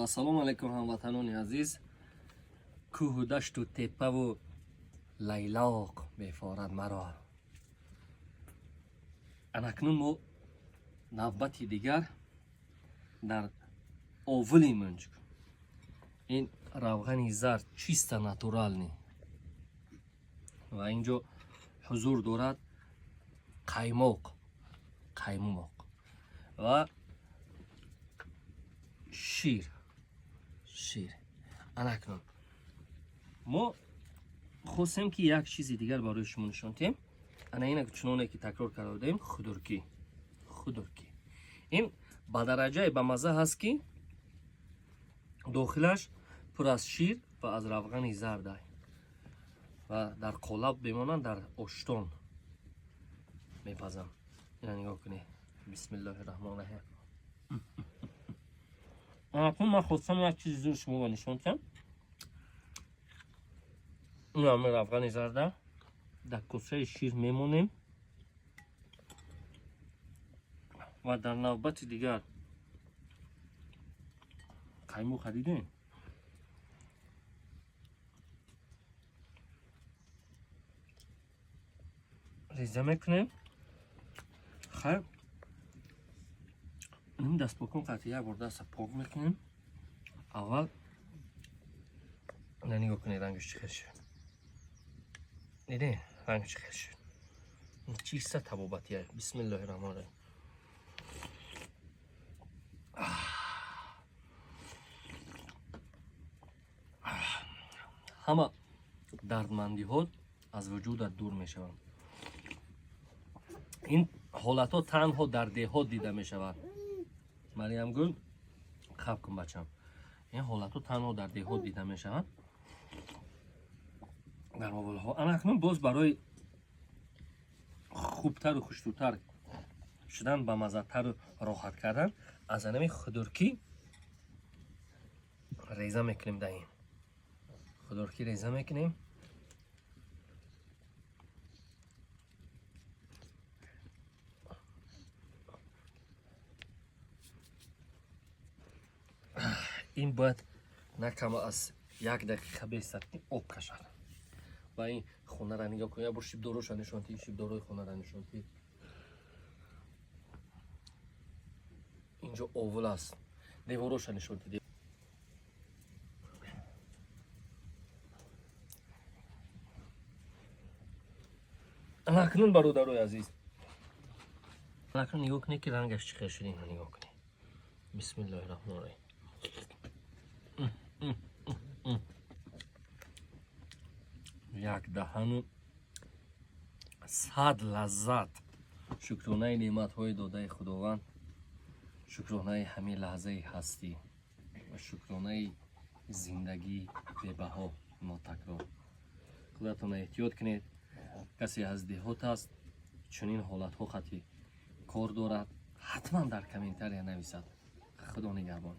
Assalomu alaykum hamvatanoni aziz. Kuhu dashtu tepavu layloq meforad maro. Anaknun mo navbati digar dar ovuli munjuk. In ravghani zar chista naturalni. Va injo huzur dorad qaymoq va شیر انکنون ما خواستیم که یک چیزی دیگر برای شما نشون دهیم. انا اینه که چنونه که تکرار کرده بودیم خودرکی این با درجه به مزه هست که داخلش پر از شیر و از روغن زرد و در قالب بمانند در اشتون میپزم. اینا نگاه کنید. بسم الله الرحمن الرحیم. اکنون من خواستم یک چیزی زور شما نشون دهم. این همه روغن زرده در کاسه شیر میمونیم و در نوبت دیگر قیمو خریدیم. ریزه میکنیم. خیر نیم دست بکن قطعی یک بار دست پاک میکنیم. اول نگاه کنید رنگش چی خیلی شد. دیدین رنگش چی خیلی شد. این چیسته طبابتیه. بسم الله الرحمن الرحیم. همه دردمندی ها از وجودت دور میشوند. این حالت ها تنها در دهات دیده میشود. مریم گل خب کن بچم. این حالت ها تنها در دهات دیده میشود. در مقابل ها اکنون باز برای خوبتر و خوشتر شدن با مزه‌تر و راحت کردن از اینمی خودرکی ریزه میکنیم. در این خودرکی ریزه میکنیم. این باید نکم از یک دقیقه بیستد آب کشد. و این خونه را نگاه کنید. بر شیب داروش نشانتی. شیب داروی خونه را نشانتی. اینجا اول است. دیواروش نشانتی. اکنون برادرای عزیز اکنون نگاه کنید که رنگش چی شده. اینو نگاه کنید. بسم الله الرحمن الرحیم. یک دهن صد لذت. شکرانه نعمت های داده خداوند. شکرانه همین لحظه هستی و شکرانه زندگی به‌بها ناتکرار. خودتون احتیاط کنید. کسی از دهات است چنین حالت ها خطی کار دارد حتما در کامنتر نویسد. خدا نگهبان.